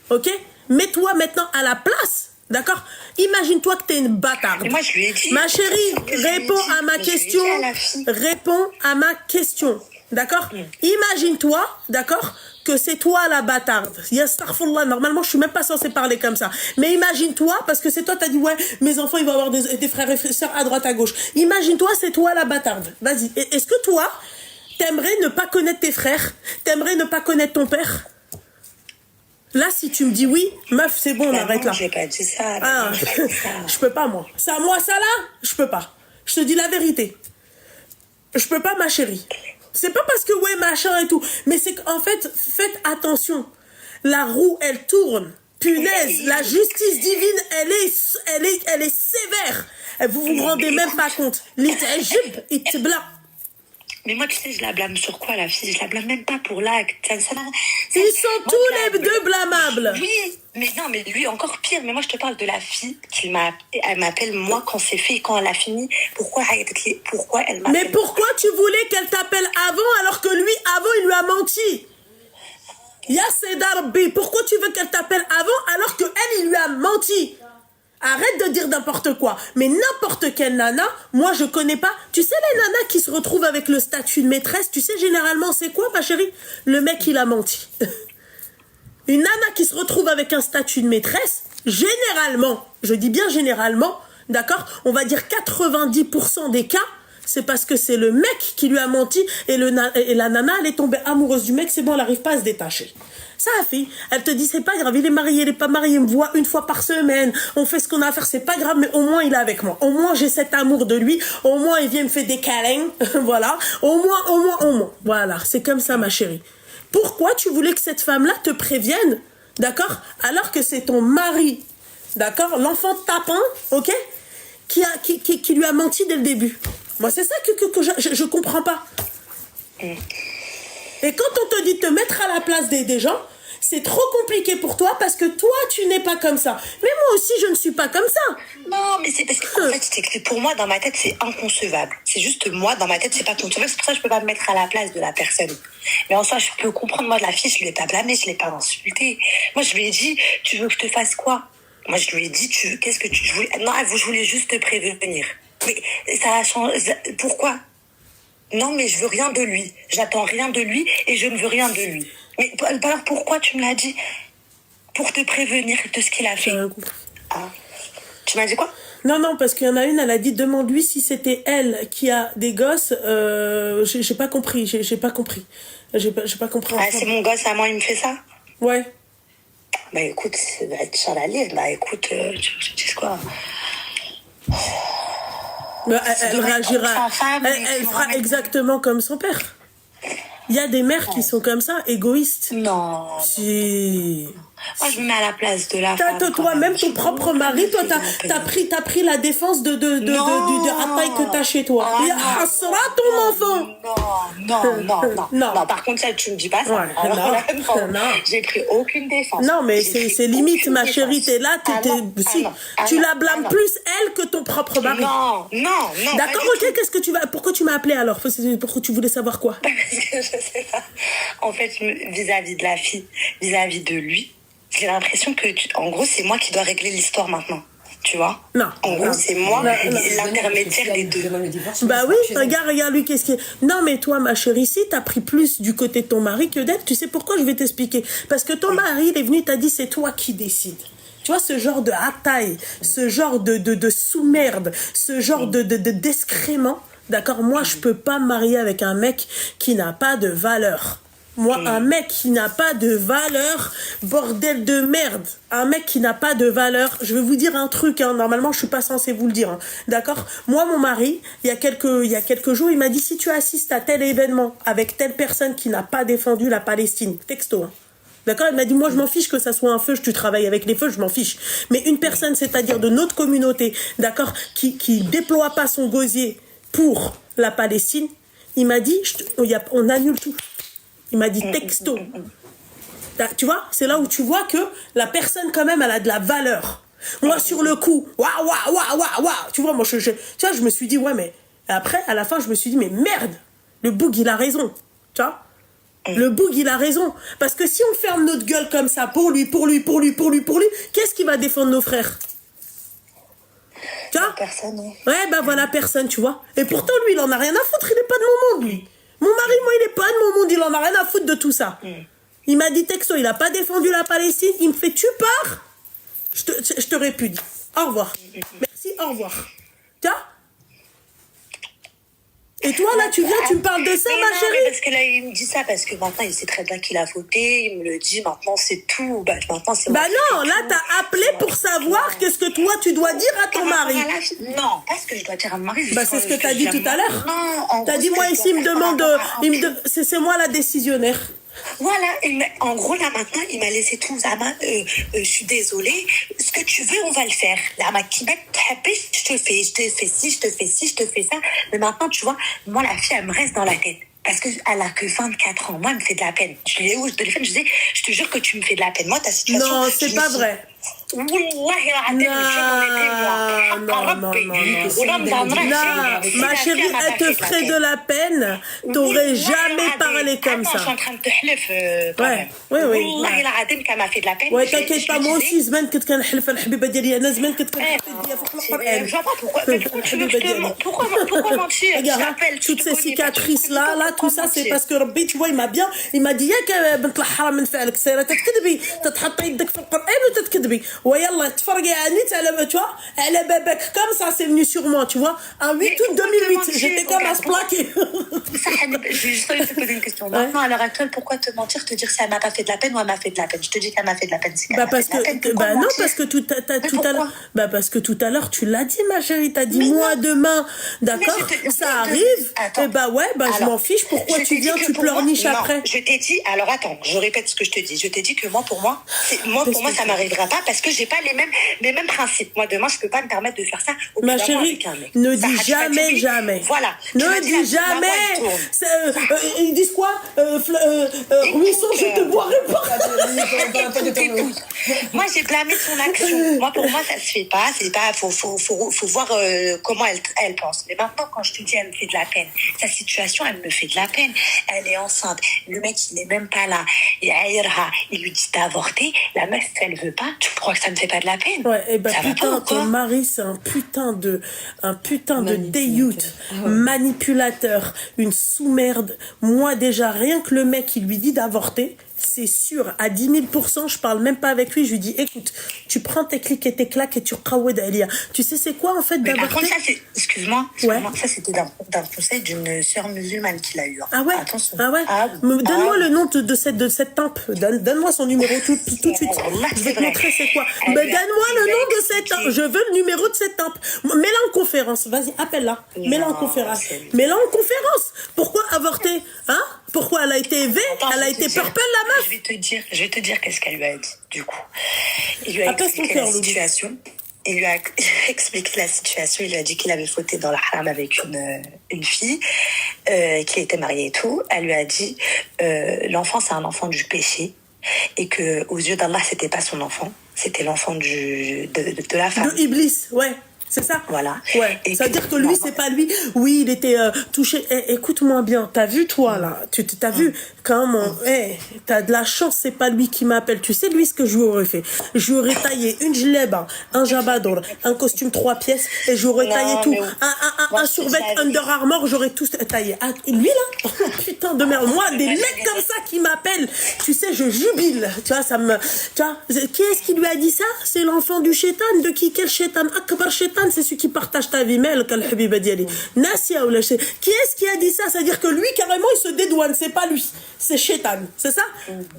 ok, mets-toi maintenant à la place. D'accord. Imagine-toi que t'es une bâtarde. Moi, je lui ai dit. Ma chérie, réponds à ma question. Réponds à ma question. D'accord. Imagine-toi, d'accord, que c'est toi la bâtarde. Yastaghfirullah, normalement, je suis même pas censée parler comme ça. Mais imagine-toi, parce que c'est toi, t'as dit, ouais, mes enfants, ils vont avoir des frères et sœurs à droite, à gauche. Imagine-toi, c'est toi la bâtarde. Vas-y. Est-ce que toi, t'aimerais ne pas connaître tes frères? T'aimerais ne pas connaître ton père? Là, si tu me dis oui, meuf, c'est bon, on arrête là. J'ai pas dit ça. Ah, je peux pas, moi. Ça, moi, ça là, je peux pas. Je te dis la vérité. Je peux pas, ma chérie. C'est pas parce que, ouais, machin et tout. Mais c'est qu'en fait, faites attention. La roue, elle tourne. Punaise, la justice divine, elle est sévère. Vous vous rendez même pas compte. Mais moi, tu sais, je la blâme sur quoi, la fille? Je la blâme même pas pour l'acte. Ils sont tous les deux blâmables. Oui, mais non, mais lui, encore pire. Mais moi, je te parle de la fille elle m'appelle moi quand c'est fait, quand elle a fini. Pourquoi elle m'appelle? Mais pourquoi tu voulais qu'elle t'appelle avant alors que lui, avant, il lui a menti? Yasedarbi, pourquoi tu veux qu'elle t'appelle avant alors que elle, il lui a menti? Arrête de dire n'importe quoi. Mais n'importe quelle nana, moi je connais pas. Tu sais les nanas qui se retrouvent avec le statut de maîtresse, tu sais généralement c'est quoi ma chérie? Le mec il a menti. Une nana qui se retrouve avec un statut de maîtresse, généralement, je dis bien généralement, d'accord, on va dire 90% des cas, c'est parce que c'est le mec qui lui a menti et la nana elle est tombée amoureuse du mec, c'est bon, elle n'arrive pas à se détacher. Ça, la fille, elle te dit, c'est pas grave, il est marié, il est pas marié, il me voit une fois par semaine, on fait ce qu'on a à faire, c'est pas grave, mais au moins il est avec moi. Au moins j'ai cet amour de lui, au moins il vient me faire des câlins, voilà. Au moins. Voilà, c'est comme ça, ma chérie. Pourquoi tu voulais que cette femme-là te prévienne, d'accord, alors que c'est ton mari, d'accord, l'enfant tapin, ok, qui lui a menti dès le début. Moi, c'est ça que je comprends pas. Et quand on te dit de te mettre à la place des gens, c'est trop compliqué pour toi parce que toi, tu n'es pas comme ça. Mais moi aussi, je ne suis pas comme ça. Non, mais c'est parce que en fait, pour moi, dans ma tête, c'est inconcevable. C'est juste moi, dans ma tête, c'est pas concevable. C'est pour ça que je peux pas me mettre à la place de la personne. Mais en soi, je peux comprendre. Moi, de la fille, je l'ai pas blâmée, je l'ai pas insultée. Moi, je lui ai dit, tu veux que je te fasse quoi? Moi, je lui ai dit, qu'est-ce que tu voulais? Non, je voulais juste te prévenir. Mais ça a changé. Pourquoi? Non, mais je veux rien de lui. J'attends rien de lui et je ne veux rien de lui. Mais alors pourquoi tu me l'as dit? Pour te prévenir de ce qu'il a fait. Ah. Tu m'as dit quoi? Non, parce qu'il y en a une, elle a dit, demande-lui si c'était elle qui a des gosses. J'ai pas compris, j'ai pas compris. J'ai pas compris. Ah, c'est mon gosse à moi, il me fait ça? Ouais. Bah écoute, ça va être Charlie. Bah écoute, tu dis quoi? Elle réagira. Elle fera exactement comme son père. Il y a des mères qui sont comme ça, égoïstes. Non. Si. Moi, je me mets à la place de la femme. Toi-même, ton propre mari, toi, t'as pris la défense de Ataï que t'as chez toi. Il y a sera ton enfant. Non. Par contre, ça, tu me dis pas ça. Ouais, non. J'ai pris aucune défense. Non, mais c'est limite, ma chérie, t'es là, tu la blâmes plus elle que ton propre mari. Non. D'accord, ok, pourquoi tu m'as appelé alors? Pourquoi tu voulais savoir quoi? Parce que je sais pas. En fait, vis-à-vis de la fille, vis-à-vis de lui, j'ai l'impression que, en gros, c'est moi qui dois régler l'histoire maintenant. Tu vois? Non. En gros, c'est moi l'intermédiaire des deux. Bah oui, regarde lui, qu'est-ce qu'il... Non, mais toi, ma chérie, si t'as pris plus du côté de ton mari que d'elle, tu sais pourquoi? Je vais t'expliquer. Parce que ton mari, il est venu, t'a dit, c'est toi qui décides. Tu vois, ce genre de hataille, ce genre de sous-merde, ce genre d'excrément, d'accord? Moi, je peux pas me marier avec un mec qui n'a pas de valeur. Moi, un mec qui n'a pas de valeur, bordel de merde. Un mec qui n'a pas de valeur. Je vais vous dire un truc, hein. Normalement, je suis pas censée vous le dire, hein. D'accord? Moi, mon mari, il y a quelques jours, il m'a dit, si tu assistes à tel événement avec telle personne qui n'a pas défendu la Palestine, texto, hein. D'accord? Il m'a dit, moi, je m'en fiche que ça soit un feu, tu travailles avec les feux, je m'en fiche. Mais une personne, c'est-à-dire de notre communauté, d'accord, qui déploie pas son gosier pour la Palestine, il m'a dit, on annule tout. Il m'a dit texto. Tu vois, c'est là où tu vois que la personne, quand même, elle a de la valeur. Moi, sur le coup, waouh. Tu vois, moi, tu vois, je me suis dit, ouais, mais après, à la fin, je me suis dit, mais merde, le boug, il a raison. Tu vois? Le boug, il a raison. Parce que si on ferme notre gueule comme ça, pour lui, qu'est-ce qui va défendre nos frères? Tu vois? Personne. Ouais, bah voilà, personne, tu vois. Et pourtant, lui, il en a rien à foutre, il est pas de mon monde, lui. Mon mari, moi, il est pas de mon monde, il en a rien à foutre de tout ça. Il m'a dit texto, il a pas défendu la Palestine, il me fait, tu pars, je te répudie. Au revoir. Merci, au revoir. Tu vois? Et toi, là, tu viens, tu me parles de ça, ma chérie? Parce que là, il me dit ça, parce que maintenant, il sait très bien qu'il a voté, il me le dit, maintenant, c'est tout. Bah, maintenant, c'est bah non, là, t'as appelé pour savoir qu'est-ce que toi, tu dois dire à ton mari. Non, pas ce que je dois dire à mon mari. Bah, c'est ce que t'as dit tout à l'heure. Non, t'as dit, moi, ici, il me demande, c'est moi la décisionnaire. Voilà, en gros, là, maintenant, il m'a laissé tout à main. Je suis désolée. Ce que tu veux, on va le faire. Là, ma Québec, je te fais ci, je te fais ci, je te fais ça. Mais maintenant, tu vois, moi, la fille, elle me reste dans la tête. Parce qu'elle a que 24 ans. Moi, elle me fait de la peine. Je lui ai au téléphone, je disais, je te jure que tu me fais de la peine. Moi, ta situation... Non, c'est pas vrai. Non, ma chérie, elle te ferait de la peine. T'aurais jamais parlé comme ça. Je suis en train de te حلف. Oui. والله العظيم qu'elle m'a fait de la peine. Ouais, t'inquiète pas, moi aussi زمان كنت كنحلف الحبيبه ديالي انا زمان كنت كنحلف بيا فوق القران. Je vois pas pourquoi mentir. Regarde, toutes ces cicatrices là, tout ça, c'est parce que Rabbi, tu vois, il m'a dit ياك بنت الحرام من فعلك سيره تتكذبي تتحطي يدك في القران وتتكذبي ويلا تفرقي عنيت على tu vois على بابك comme ça c'est venu sur moi, tu vois, un 8 août 2008 j'étais comme à se plaquer. Je vais juste te poser une question. Maintenant, à l'heure actuelle, pourquoi te mentir, te dire si elle m'a pas fait de la peine ou elle m'a fait de la peine? Je te dis qu'elle m'a fait de la peine. Bah parce que non, parce que tout à l'heure, bah parce que tout à l'heure tu l'as dit, ma chérie, t'as dit moi demain, d'accord, ça arrive. Et bah ouais, bah je m'en fiche. Pourquoi tu viens, tu pleurniches après? Je t'ai dit. Alors attends, je répète ce que je te dis. Je t'ai dit que pour moi, ça m'arrivera pas parce que j'ai pas les mêmes principes. Moi demain, je peux pas me permettre de faire ça. Ma chérie, ne dis jamais. Voilà. Ne dis jamais. Ils disent quoi? Ruisseau, je te boirai pas. Moi, j'ai blâmé son action. Pour moi, ça se fait pas. C'est pas. Faut voir comment elle pense. Mais maintenant, quand je te dis, elle me fait de la peine. Sa situation, elle me fait de la peine. Elle est enceinte. Le mec, il est même pas là. Il lui dit d'avorter. La meuf, elle veut pas. Tu crois que ça me fait pas de la peine? Ouais. Et bah putain, ton mari, c'est un putain de déyoute, manipulateur, une sous-merde. Moi, déjà, rien que le mec, il lui dit d'avorter, c'est sûr, à 10 000%, je parle même pas avec lui, je lui dis, écoute, tu prends tes clics et tes claques et tu rawed Alia. Tu sais c'est quoi en fait d'avorter? Par contre, ça c'est, excuse-moi, ça c'était d'un conseil d'une sœur musulmane qu'il a eu. Hein. Ah ouais? Attention. Ah ouais? Donne-moi le nom de cette tempe, donne-moi son numéro tout de suite. Je vais te montrer c'est quoi. Mais donne-moi le nom de cette tempe, je veux le numéro de cette tempe. Mets-la en conférence, vas-y, appelle-la. Mets-la en conférence. Pourquoi avorter? Hein? Pourquoi elle a été élevée? Elle a été purple la meuf? Je vais te dire qu'est-ce qu'elle lui a dit, du coup. Il lui a expliqué la situation. Il lui a expliqué la situation. Il lui a dit qu'il avait fauté dans la haram avec une fille, qu'il était marié et tout. Elle lui a dit, l'enfant, c'est un enfant du péché. Et que aux yeux d'Allah, c'était pas son enfant. C'était l'enfant de la femme. De Iblis, ouais. C'est ça? Voilà. Ouais. Et ça veut dire que lui, c'est pas lui. Oui, il était touché. Écoute-moi bien. T'as vu, toi, là? T'as vu? Comment? T'as de la chance, c'est pas lui qui m'appelle. Tu sais, lui, ce que je lui aurais fait? Je lui aurais taillé une jleba, un jabador, un costume 3 pièces, et j'aurais taillé tout. Un survêt Under Armour, j'aurais tout taillé. Ah, lui, là? Putain de merde. Moi, des mecs comme ça qui m'appellent, tu sais, je jubile. Tu vois, ça me... Tu vois, qui est-ce qui lui a dit ça? C'est l'enfant du chétan. De qui? Quel chétan? Akbar chétan, c'est celui qui partage ta vie. Mais le habiba diali. Nasia ou le chétan. Qui est-ce qui a dit ça? C'est-à-dire que lui, carrément, il se dédouane. C'est pas lui. C'est chétan. C'est ça?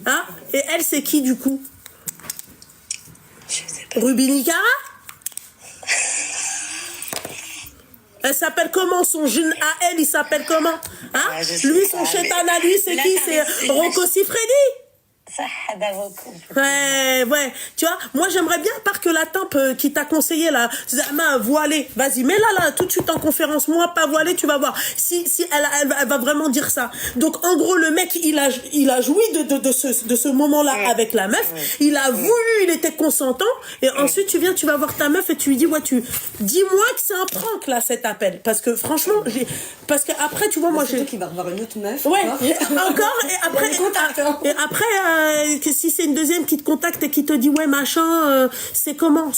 Hein? Et elle, c'est qui, du coup? Je sais pas. Ruby Nicara? Elle s'appelle comment? Son jeune à elle, il s'appelle comment? Hein? Lui, son chétan à lui, c'est qui? C'est Rocco Siffredi? Ouais. Tu vois, moi j'aimerais bien, par que la tempe qui t'a conseillé là, voilée, vas-y, mets là, tout de suite en conférence, moi pas voilée, tu vas voir. Si elle va vraiment dire ça. Donc en gros, le mec, il a joui de ce moment-là avec la meuf, il a voulu, il était consentant, et ensuite tu vas voir ta meuf et tu lui dis, ouais, dis-moi que c'est un prank là, cet appel. Parce que franchement, parce que après, tu vois, moi j'ai. Qui va revoir une autre meuf. Ouais, encore, et après, que si c'est une deuxième qui te contacte et qui te dit ouais machin, c'est comment?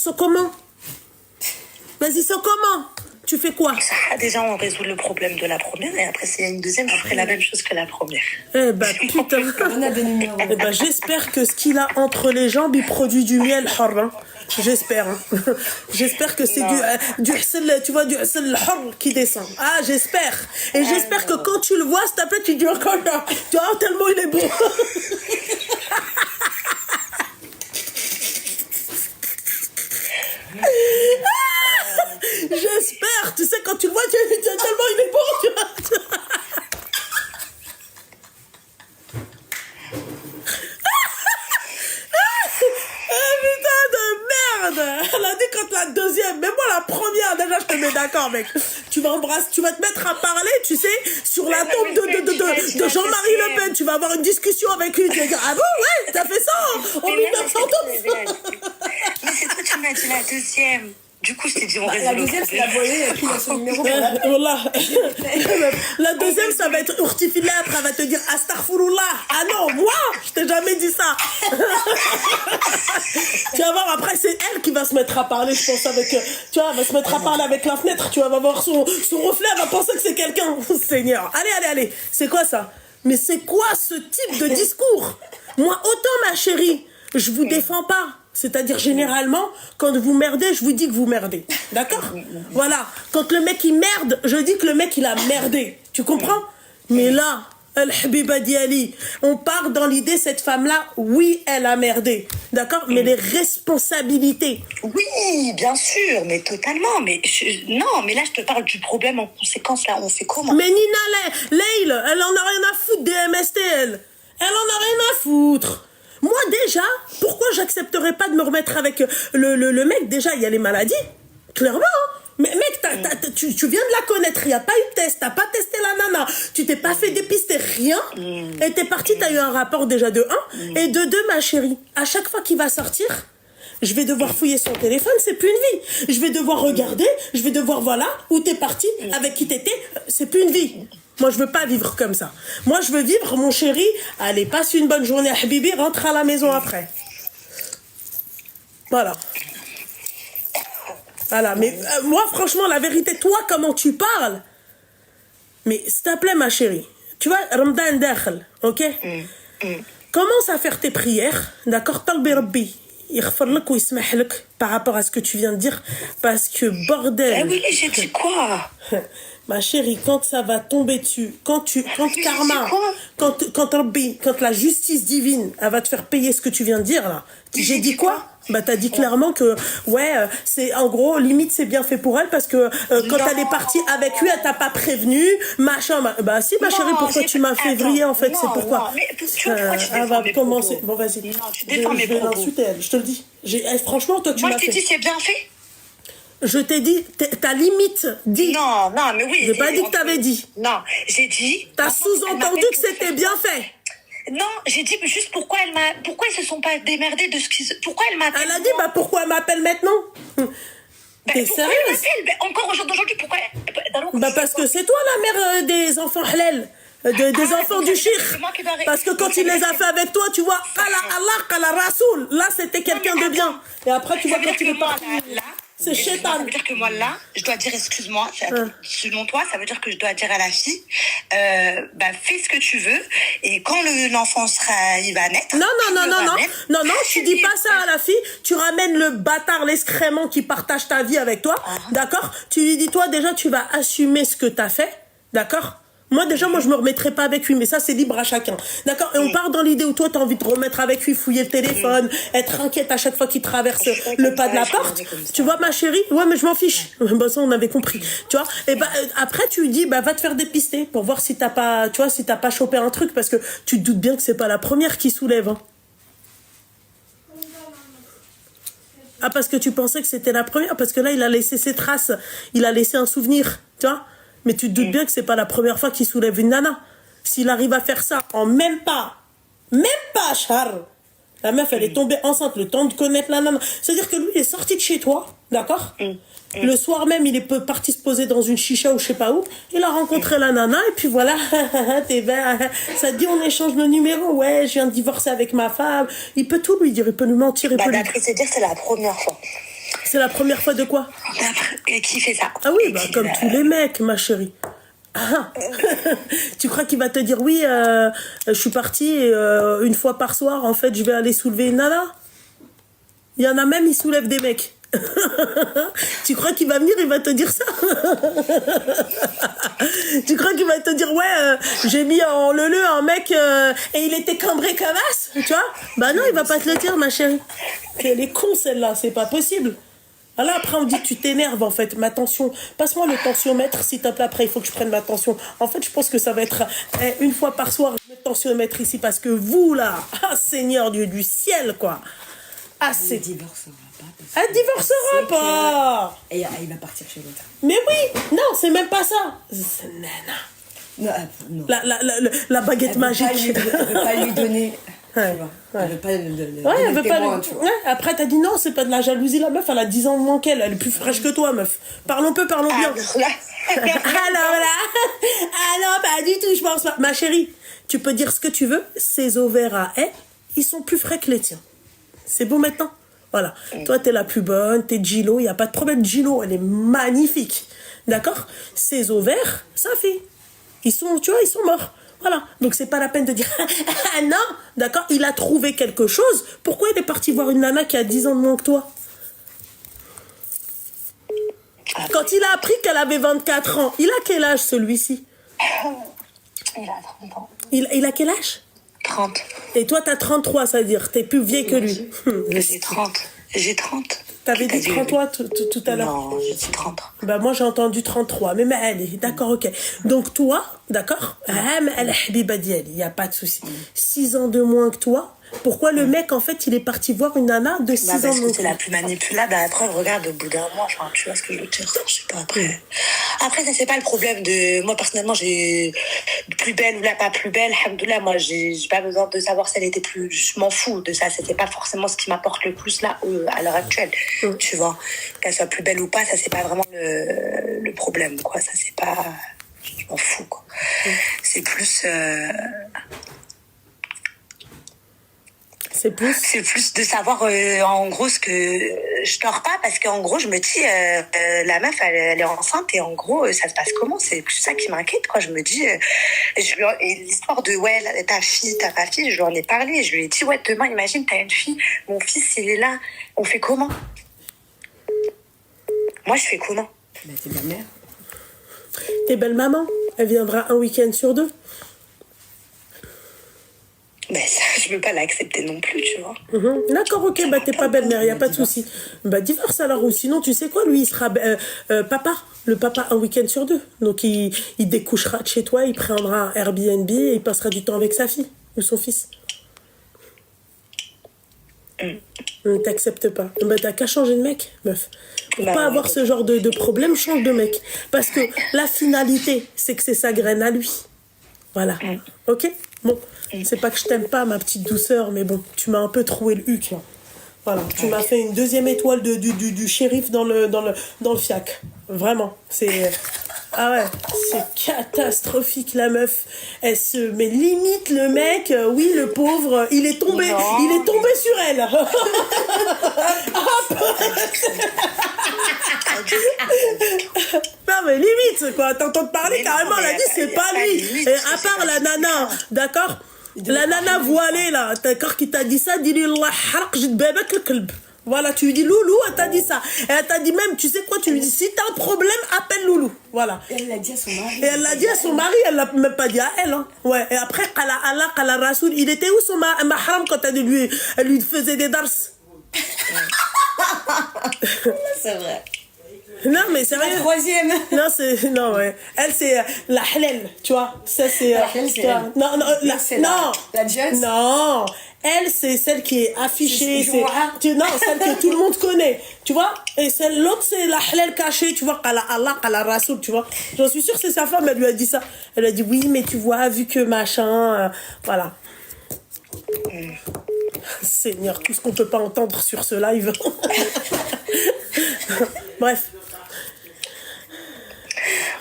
Vas-y, c'est comment? Tu fais quoi? Déjà, on résout le problème de la première et après, s'il y a une deuxième, je ferai la même chose que la première. Eh ben, putain. On a des numéros. Eh ben, j'espère que ce qu'il a entre les jambes, il produit du miel har, hein. J'espère. Hein. J'espère que c'est du hsel, tu vois, du hsel har qui descend. Ah, j'espère. Et j'espère que quand tu le vois, s'il te plaît, tu dis encore là. Tu vois, tellement il est beau. J'espère, tu sais, quand tu le vois, tu dis tellement il est beau, tu vois. Putain de merde. Elle a dit quand la deuxième, mais moi la première, déjà je te mets d'accord, mec. Tu vas te mettre à parler, tu sais, sur la tombe de Jean-Marie Le Pen. Tu vas avoir une discussion avec lui. Tu vas dire, ah bon, ouais, t'as fait ça en 1912. Mais c'est toi, tu m'as dit la deuxième. Du coup, je t'ai dit, on résout La le deuxième, c'est la problème. voyée, et puis il a son numéro. Voilà. La deuxième, ça va être Urtifila. Après, elle va te dire Astaghfirullah. Ah non, moi, je t'ai jamais dit ça. Tu vas voir, après, c'est elle qui va se mettre à parler, je pense, avec. Tu vois, elle va se mettre à parler avec la fenêtre. Tu vas voir son reflet, elle va penser que c'est quelqu'un. Seigneur. Allez. C'est quoi ça? Mais c'est quoi ce type de discours? Moi, autant, ma chérie, je vous défends pas. C'est-à-dire, généralement, quand vous merdez, je vous dis que vous merdez. D'accord? Voilà. Quand le mec, il merde, je dis que le mec, il a merdé. Tu comprends? Mais là, Al-Habiba Diali, on part dans l'idée, cette femme-là, oui, elle a merdé. D'accord? Mais les responsabilités. Oui, bien sûr, mais totalement. Non, mais là, je te parle du problème en conséquence, là. On fait comment? Mais Nina Leïl, elle en a rien à foutre des MSTL. Elle en a rien à foutre. Moi, déjà, pourquoi j'accepterais pas de me remettre avec le mec? Déjà, il y a les maladies, clairement. Hein. Mais mec, tu viens de la connaître, il n'y a pas eu de test, t'as pas testé la nana, tu t'es pas fait dépister, rien. Et t'es parti, t'as eu un rapport déjà de 1. Et de 2, ma chérie, à chaque fois qu'il va sortir, je vais devoir fouiller son téléphone, c'est plus une vie. Je vais devoir regarder, je vais devoir, voilà, où t'es parti, avec qui t'étais, c'est plus une vie. Moi, je veux pas vivre comme ça. Moi, je veux vivre, mon chéri, allez, passe une bonne journée à Habibi, rentre à la maison après. Voilà. Voilà, mais moi, franchement, la vérité, toi, comment tu parles? Mais s'il te plaît, ma chérie, tu vois, Ramadan Dakhel, ok? Commence à faire tes prières, d'accord? Talbi Rabbi. يغفر لك ويسمح لك par rapport à ce que tu viens de dire, parce que bordel. Eh oui, j'ai dit quoi? Ma chérie, quand ça va tomber dessus, quand karma, quand la justice divine, elle va te faire payer ce que tu viens de dire là. J'ai dit quoi? Bah t'as dit clairement que c'est en gros limite c'est bien fait pour elle parce que quand elle est partie avec lui elle t'a pas prévenu machin. Bah si ma chérie, pourquoi tu m'as fait vriller en fait? C'est pourquoi. Mais tu vois pourquoi tu elle va mes commencer. propos. Bon vas-y. Non, tu défends mes Je vais propos. l'insulter elle, je te le dis. Franchement toi tu m'as fait. Moi je t'ai dit c'est bien fait. Je t'ai dit, t'as limite dit. Non, mais oui. J'ai pas dit que t'avais dit. Non, j'ai dit. T'as sous-entendu que c'était bien fait. Non, j'ai dit juste pourquoi ils se sont pas démerdés de ce qu'ils... Pourquoi elle m'appelle? Elle a dit, bah pourquoi elle m'appelle maintenant? T'es pourquoi sérieuse? elle m'appelle? Encore au jour d'aujourd'hui, pourquoi? Bah parce que c'est toi la mère des enfants halal, des enfants du shir. Parce que quand il les a fait avec toi, tu vois, Qala Allah, Qala Rasoul, là c'était quelqu'un de bien. Et après tu vois quand il est parti, c'est ça chétan. veut dire que moi là, je dois dire excuse-moi. Selon toi, ça veut dire que je dois dire à la fille, fais ce que tu veux. Et quand l'enfant il va naître. Non, tu dis pas ça à la fille. Tu ramènes le bâtard, l'excrément qui partage ta vie avec toi, d'accord? Tu lui dis, toi déjà, tu vas assumer ce que t'as fait, d'accord? Moi, je me remettrai pas avec lui, mais ça, c'est libre à chacun. D'accord? Et on part dans l'idée où toi, t'as envie de te remettre avec lui, fouiller le téléphone, être inquiète à chaque fois qu'il traverse le pas de la porte. Tu vois, ma chérie? Ouais, mais je m'en fiche. Bah, ça, on avait compris. Tu vois? Et après, tu lui dis, va te faire dépister pour voir si t'as pas, tu vois, si t'as pas chopé un truc, parce que tu te doutes bien que c'est pas la première qui soulève, hein. Ah, parce que tu pensais que c'était la première, parce que là, il a laissé ses traces, il a laissé un souvenir, tu vois? Mais tu te doutes bien que c'est pas la première fois qu'il soulève une nana. S'il arrive à faire ça en même pas, Char, la meuf, elle est tombée enceinte, le temps de connaître la nana. C'est-à-dire que lui, il est sorti de chez toi, d'accord? Le soir même, il est parti se poser dans une chicha ou je sais pas où. Il a rencontré la nana, et puis voilà, ça te dit, on échange nos numéros. Ouais, je viens de divorcer avec ma femme. Il peut tout lui dire, il peut lui mentir, il peut lui... D'après se dire, c'est la première fois. C'est la première fois de quoi? Et qui fait ça? Ah oui, comme tous les mecs, ma chérie. Ah. Tu crois qu'il va te dire, oui, je suis partie et une fois par soir, en fait, je vais aller soulever une nana? Il y en a même, ils soulèvent des mecs. Tu crois qu'il va venir, il va te dire ça? Tu crois qu'il va te dire, ouais, j'ai mis en leu un mec et il était cambré comme as, tu vois? Bah non, il va pas te le dire, ma chérie. Elle est con, celle-là, c'est pas possible. Ah là, après, on dit, tu t'énerves, en fait. Ma tension, passe-moi le tensiomètre, s'il te plaît. Après, il faut que je prenne ma tension. En fait, je pense que ça va être une fois par soir, je mets le tensiomètre ici, parce que vous, là, Seigneur Dieu du ciel, quoi. Ah, c'est... Elle divorcera pas. Elle divorcera pas. Et il va partir chez l'autre. Mais oui, non, c'est même pas ça. C'est nana. Non. La baguette magique. Elle veut pas lui donner... Ouais, Elle veut pas elle veut pas ouais, après t'as dit non, c'est pas de la jalousie, la meuf elle a 10 ans de moins qu'elle, elle est plus fraîche que toi, meuf. Parlons peu, parlons bien. Alors là, ah non, pas du tout, je pense pas. Ma chérie, tu peux dire ce que tu veux, ces ovaires à elle, ils sont plus frais que les tiens. C'est beau maintenant? Voilà. Toi t'es la plus bonne, t'es Gilo, y a pas de problème, Gilo, elle est magnifique. D'accord? Ces ovaires, ça fait. Ils sont, tu vois, ils sont morts. Voilà, donc c'est pas la peine de dire ah non, d'accord, il a trouvé quelque chose. Pourquoi il est parti voir une nana qui a 10 ans de moins que toi? Quand il a appris qu'elle avait 24 ans, il a quel âge celui-ci? Il a 30 ans. Il a quel âge? 30. Et toi t'as 33, ça veut dire t'es plus vieille que lui. J'ai 30. J'ai 30. T'avais dit 33 tout à l'heure. Non, j'ai dit 30. Bah moi j'ai entendu 33, mais allez, d'accord, ok. Donc toi, d'accord, il n'y a pas de souci. 6 ans de moins que toi. Pourquoi le mec, en fait, il est parti voir une nana de 6 ans de moins? Parce que c'est la plus manipulable. Après, regarde, au bout d'un mois, enfin, tu vois ce que je veux dire. Je sais pas, après. Après, ça, c'est pas le problème de... Moi, personnellement, j'ai plus belle ou là, pas plus belle. Alhamdoulilah, moi, j'ai pas besoin de savoir si elle était plus... Je m'en fous de ça. C'était pas forcément ce qui m'apporte le plus, là, à l'heure actuelle. Tu vois. Qu'elle soit plus belle ou pas, ça, c'est pas vraiment le problème, quoi. Ça, c'est pas... Je m'en fous, quoi. C'est plus... C'est plus de savoir en gros ce que je dors pas parce qu'en gros je me dis la meuf elle est enceinte et en gros ça se passe comment, c'est plus ça qui m'inquiète quoi. Je me dis et l'histoire de ouais ta fille ta fille, je lui en ai parlé, je lui ai dit ouais demain imagine t'as une fille, mon fils il est là, on fait comment? Moi je fais comment? Bah t'es belle-mère. T'es belle maman, elle viendra un week-end sur 2. Ben ça, je veux pas l'accepter non plus, tu vois. D'accord, ok, bah t'es pas belle-mère, y a pas de souci. Bah divorce alors, ou sinon, tu sais quoi, lui, il sera papa, le papa un week-end sur 2. Donc il découchera de chez toi, il prendra un Airbnb et il passera du temps avec sa fille ou son fils. T'acceptes pas. Bah t'as qu'à changer de mec, meuf. Pour pas avoir ce genre de problème, change de mec. Parce que la finalité, c'est que c'est sa graine à lui. Voilà. Ok? Bon. C'est pas que je t'aime pas, ma petite douceur, mais bon, tu m'as un peu troué le huc, là. Voilà, tu m'as fait une deuxième étoile du shérif dans le fiac. Vraiment, c'est... Ah ouais, c'est catastrophique la meuf. Elle se met limite le mec, oui le pauvre, il est tombé sur elle. Non mais limite quoi, t'entends parler carrément, elle a dit c'est pas lui. Et à part la nana, d'accord? La nana voilée là, d'accord, qui t'a dit ça, dis-lui Allah harq jid babak le kalb. Voilà, tu lui dis Loulou, elle t'a dit ça. Et elle t'a dit même, tu sais quoi, tu lui dis si t'as un problème, appelle Loulou. Voilà. Et elle l'a dit à son mari. Et elle l'a dit à son mari, elle l'a même pas dit à elle. Hein. Ouais. Et après, Allah, Qala Rasoul, il était où son mahram quand elle lui faisait des dars? C'est vrai. Non, mais c'est vrai. La troisième. Non, ouais. Elle, c'est la halal, tu vois. Ça, c'est. La halal, c'est elle. Non, la Jones. Non. Elle, c'est celle qui est affichée. Non, celle que tout le monde connaît. Tu vois. Et l'autre, c'est la halal cachée, tu vois. Qala Allah, Qala Rasoul, tu vois. J'en suis sûre, c'est sa femme, elle lui a dit ça. Elle lui a dit, oui, mais tu vois, vu que machin. Voilà. Seigneur, tout ce qu'on peut pas entendre sur ce live. Bref.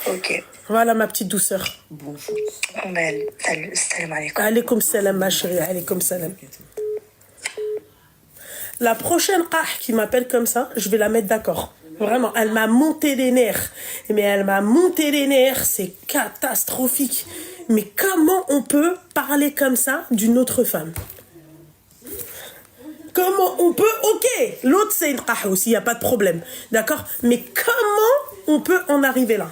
Ok. Voilà ma petite douceur. Bonjour. Salam alaikum. Alaykoum salam ma chérie, alaykoum salam. La prochaine qui m'appelle comme ça, je vais la mettre d'accord. Vraiment, elle m'a monté les nerfs. Mais elle m'a monté les nerfs, c'est catastrophique. Mais comment on peut parler comme ça d'une autre femme? Comment on peut... Ok, l'autre c'est une qah aussi, il n'y a pas de problème. D'accord? Mais comment on peut en arriver là?